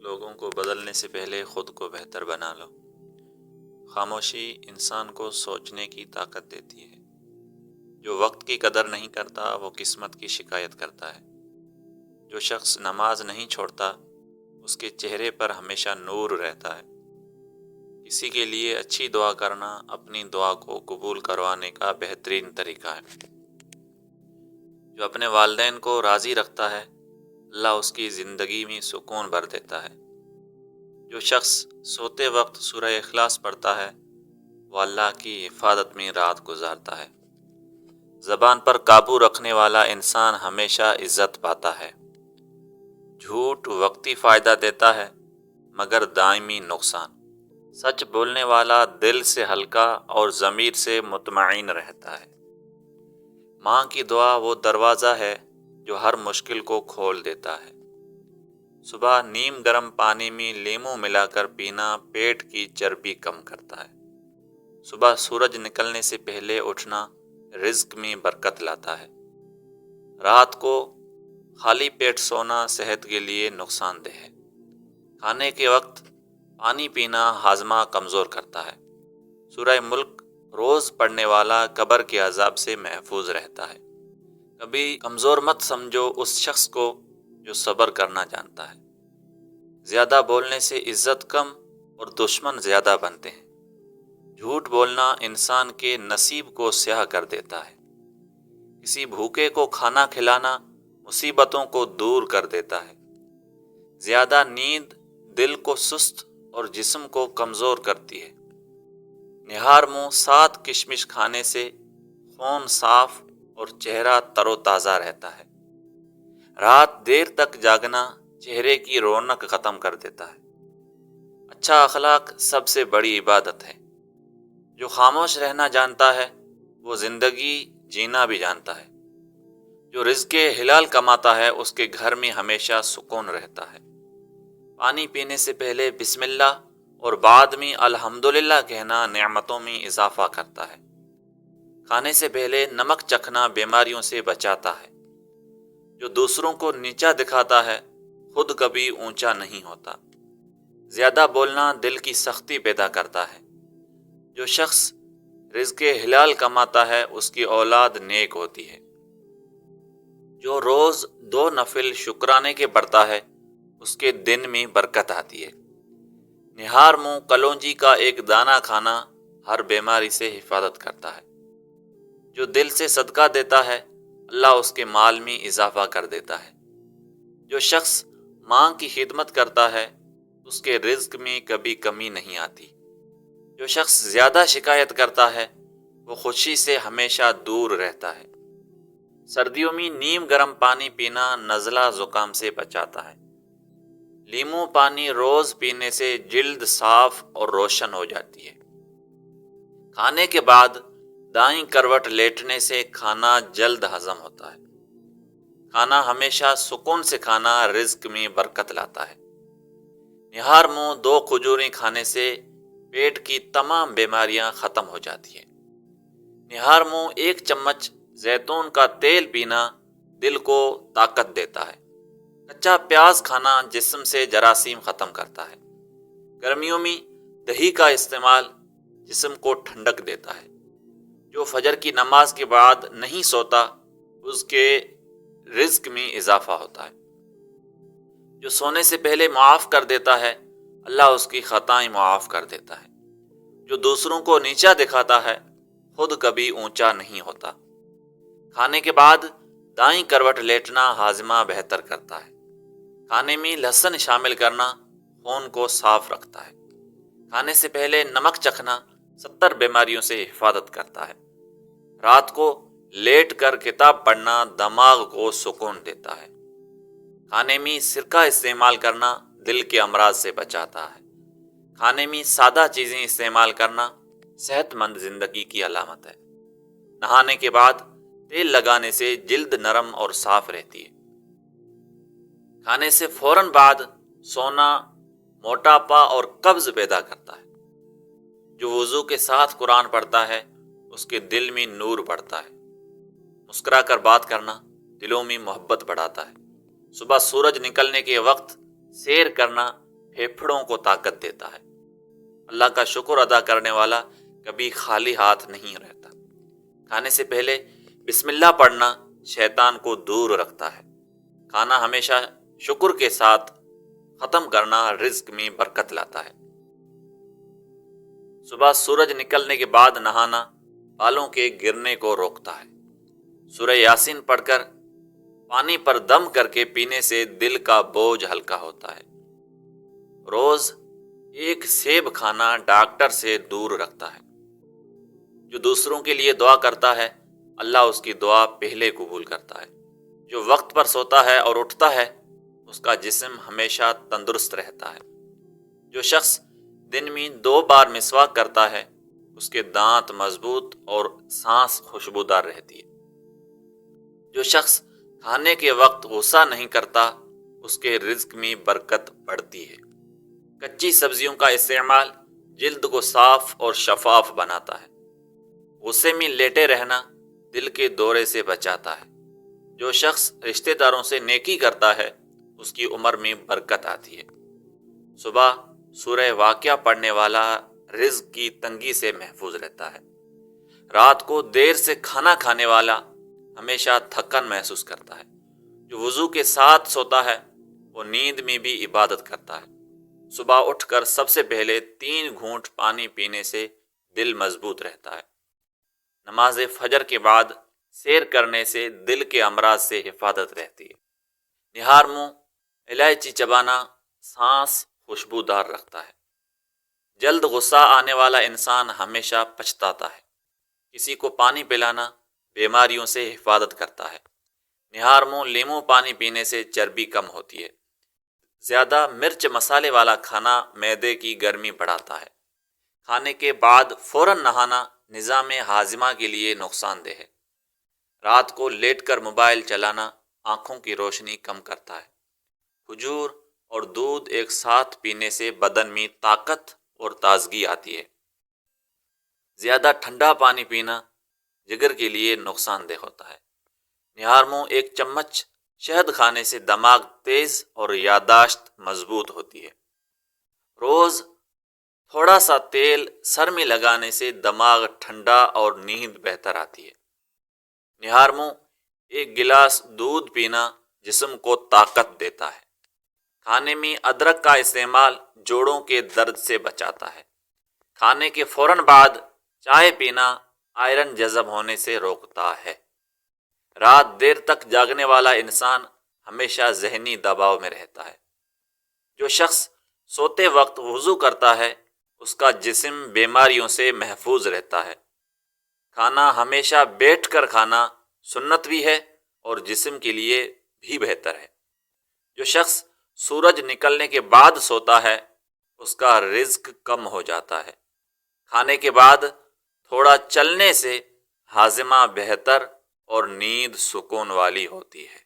لوگوں کو بدلنے سے پہلے خود کو بہتر بنا لو۔ خاموشی انسان کو سوچنے کی طاقت دیتی ہے۔ جو وقت کی قدر نہیں کرتا وہ قسمت کی شکایت کرتا ہے۔ جو شخص نماز نہیں چھوڑتا اس کے چہرے پر ہمیشہ نور رہتا ہے۔ کسی کے لیے اچھی دعا کرنا اپنی دعا کو قبول کروانے کا بہترین طریقہ ہے۔ جو اپنے والدین کو راضی رکھتا ہے اللہ اس کی زندگی میں سکون بھر دیتا ہے۔ جو شخص سوتے وقت سورہ اخلاص پڑھتا ہے وہ اللہ کی حفاظت میں رات گزارتا ہے۔ زبان پر قابو رکھنے والا انسان ہمیشہ عزت پاتا ہے۔ جھوٹ وقتی فائدہ دیتا ہے مگر دائمی نقصان۔ سچ بولنے والا دل سے ہلکا اور ضمیر سے مطمئن رہتا ہے۔ ماں کی دعا وہ دروازہ ہے جو ہر مشکل کو کھول دیتا ہے۔ صبح نیم گرم پانی میں لیموں ملا کر پینا پیٹ کی چربی کم کرتا ہے۔ صبح سورج نکلنے سے پہلے اٹھنا رزق میں برکت لاتا ہے۔ رات کو خالی پیٹ سونا صحت کے لیے نقصان دہ ہے۔ کھانے کے وقت پانی پینا ہاضمہ کمزور کرتا ہے۔ سورہ ملک روز پڑھنے والا قبر کے عذاب سے محفوظ رہتا ہے۔ کبھی کمزور مت سمجھو اس شخص کو جو صبر کرنا جانتا ہے۔ زیادہ بولنے سے عزت کم اور دشمن زیادہ بنتے ہیں۔ جھوٹ بولنا انسان کے نصیب کو سیاہ کر دیتا ہے۔ کسی بھوکے کو کھانا کھلانا مصیبتوں کو دور کر دیتا ہے۔ زیادہ نیند دل کو سست اور جسم کو کمزور کرتی ہے۔ نہار منہ 7 کشمش کھانے سے خون صاف اور چہرہ تر و تازہ رہتا ہے۔ رات دیر تک جاگنا چہرے کی رونق ختم کر دیتا ہے۔ اچھا اخلاق سب سے بڑی عبادت ہے۔ جو خاموش رہنا جانتا ہے وہ زندگی جینا بھی جانتا ہے۔ جو رزق حلال کماتا ہے اس کے گھر میں ہمیشہ سکون رہتا ہے۔ پانی پینے سے پہلے بسم اللہ اور بعد میں الحمدللہ کہنا نعمتوں میں اضافہ کرتا ہے۔ کھانے سے پہلے نمک چکھنا بیماریوں سے بچاتا ہے۔ جو دوسروں کو نیچا دکھاتا ہے خود کبھی اونچا نہیں ہوتا۔ زیادہ بولنا دل کی سختی پیدا کرتا ہے۔ جو شخص رزق حلال کماتا ہے اس کی اولاد نیک ہوتی ہے۔ جو روز 2 نفل شکرانے کے پڑھتا ہے اس کے دن میں برکت آتی ہے۔ نہار منہ کلونجی کا ایک دانہ کھانا ہر بیماری سے حفاظت کرتا ہے۔ جو دل سے صدقہ دیتا ہے اللہ اس کے مال میں اضافہ کر دیتا ہے۔ جو شخص ماں کی خدمت کرتا ہے اس کے رزق میں کبھی کمی نہیں آتی۔ جو شخص زیادہ شکایت کرتا ہے وہ خوشی سے ہمیشہ دور رہتا ہے۔ سردیوں میں نیم گرم پانی پینا نزلہ زکام سے بچاتا ہے۔ لیموں پانی روز پینے سے جلد صاف اور روشن ہو جاتی ہے۔ کھانے کے بعد دائیں کروٹ لیٹنے سے کھانا جلد ہضم ہوتا ہے۔ کھانا ہمیشہ سکون سے کھانا رزق میں برکت لاتا ہے۔ نہار منہ 2 کھجوریں کھانے سے پیٹ کی تمام بیماریاں ختم ہو جاتی ہیں۔ نہار منہ 1 چمچ زیتون کا تیل پینا دل کو طاقت دیتا ہے۔ کچا پیاز کھانا جسم سے جراثیم ختم کرتا ہے۔ گرمیوں میں دہی کا استعمال جسم کو ٹھنڈک دیتا ہے۔ جو فجر کی نماز کے بعد نہیں سوتا اس کے رزق میں اضافہ ہوتا ہے۔ جو سونے سے پہلے معاف کر دیتا ہے اللہ اس کی خطائیں معاف کر دیتا ہے۔ جو دوسروں کو نیچا دکھاتا ہے خود کبھی اونچا نہیں ہوتا۔ کھانے کے بعد دائیں کروٹ لیٹنا ہاضمہ بہتر کرتا ہے۔ کھانے میں لہسن شامل کرنا خون کو صاف رکھتا ہے۔ کھانے سے پہلے نمک چکھنا 70 بیماریوں سے حفاظت کرتا ہے۔ رات کو لیٹ کر کتاب پڑھنا دماغ کو سکون دیتا ہے۔ کھانے میں سرکہ استعمال کرنا دل کے امراض سے بچاتا ہے۔ کھانے میں سادہ چیزیں استعمال کرنا صحت مند زندگی کی علامت ہے۔ نہانے کے بعد تیل لگانے سے جلد نرم اور صاف رہتی ہے۔ کھانے سے فوراً بعد سونا موٹاپا اور قبض پیدا کرتا ہے۔ جو وضو کے ساتھ قرآن پڑھتا ہے اس کے دل میں نور بڑھتا ہے۔ مسکرا کر بات کرنا دلوں میں محبت بڑھاتا ہے۔ صبح سورج نکلنے کے وقت سیر کرنا پھیپھڑوں کو طاقت دیتا ہے۔ اللہ کا شکر ادا کرنے والا کبھی خالی ہاتھ نہیں رہتا۔ کھانے سے پہلے بسم اللہ پڑھنا شیطان کو دور رکھتا ہے۔ کھانا ہمیشہ شکر کے ساتھ ختم کرنا رزق میں برکت لاتا ہے۔ صبح سورج نکلنے کے بعد نہانا بالوں کے گرنے کو روکتا ہے۔ سورہ یاسین پڑھ کر پانی پر دم کر کے پینے سے دل کا بوجھ ہلکا ہوتا ہے۔ روز ایک سیب کھانا ڈاکٹر سے دور رکھتا ہے۔ جو دوسروں کے لیے دعا کرتا ہے اللہ اس کی دعا پہلے قبول کرتا ہے۔ جو وقت پر سوتا ہے اور اٹھتا ہے اس کا جسم ہمیشہ تندرست رہتا ہے۔ جو شخص دن میں 2 بار مسواک کرتا ہے اس کے دانت مضبوط اور سانس خوشبودار رہتی ہے۔ جو شخص کھانے کے وقت غصہ نہیں کرتا اس کے رزق میں برکت بڑھتی ہے۔ کچی سبزیوں کا استعمال جلد کو صاف اور شفاف بناتا ہے۔ غصے میں لیٹے رہنا دل کے دورے سے بچاتا ہے۔ جو شخص رشتہ داروں سے نیکی کرتا ہے اس کی عمر میں برکت آتی ہے۔ صبح سورہ واقعہ پڑھنے والا رزق کی تنگی سے محفوظ رہتا ہے۔ رات کو دیر سے کھانا کھانے والا ہمیشہ تھکن محسوس کرتا ہے۔ جو وضو کے ساتھ سوتا ہے وہ نیند میں بھی عبادت کرتا ہے۔ صبح اٹھ کر سب سے پہلے 3 گھونٹ پانی پینے سے دل مضبوط رہتا ہے۔ نماز فجر کے بعد سیر کرنے سے دل کے امراض سے حفاظت رہتی ہے۔ نہار منہ الائچی چبانا سانس خوشبودار رکھتا ہے۔ جلد غصہ آنے والا انسان ہمیشہ پچھتاتا ہے۔ کسی کو پانی پلانا بیماریوں سے حفاظت کرتا ہے۔ نہار منہ لیموں پانی پینے سے چربی کم ہوتی ہے۔ زیادہ مرچ مسالے والا کھانا معدے کی گرمی بڑھاتا ہے۔ کھانے کے بعد فوراً نہانا نظام ہاضمہ کے لیے نقصان دہ ہے۔ رات کو لیٹ کر موبائل چلانا آنکھوں کی روشنی کم کرتا ہے۔ کھجور اور دودھ ایک ساتھ پینے سے بدن میں طاقت اور تازگی آتی ہے۔ زیادہ ٹھنڈا پانی پینا جگر کے لیے نقصان دہ ہوتا ہے۔ نہار منہ 1 چمچ شہد کھانے سے دماغ تیز اور یادداشت مضبوط ہوتی ہے۔ روز تھوڑا سا تیل سر میں لگانے سے دماغ ٹھنڈا اور نیند بہتر آتی ہے۔ نہار منہ 1 گلاس دودھ پینا جسم کو طاقت دیتا ہے۔ کھانے میں ادرک کا استعمال جوڑوں کے درد سے بچاتا ہے۔ کھانے کے فوراً بعد چائے پینا آئرن جذب ہونے سے روکتا ہے۔ رات دیر تک جاگنے والا انسان ہمیشہ ذہنی دباؤ میں رہتا ہے۔ جو شخص سوتے وقت وضو کرتا ہے اس کا جسم بیماریوں سے محفوظ رہتا ہے۔ کھانا ہمیشہ بیٹھ کر کھانا سنت بھی ہے اور جسم کے لیے بھی بہتر ہے۔ جو شخص سورج نکلنے کے بعد سوتا ہے اس کا رزق کم ہو جاتا ہے۔ کھانے کے بعد تھوڑا چلنے سے ہاضمہ بہتر اور نیند سکون والی ہوتی ہے۔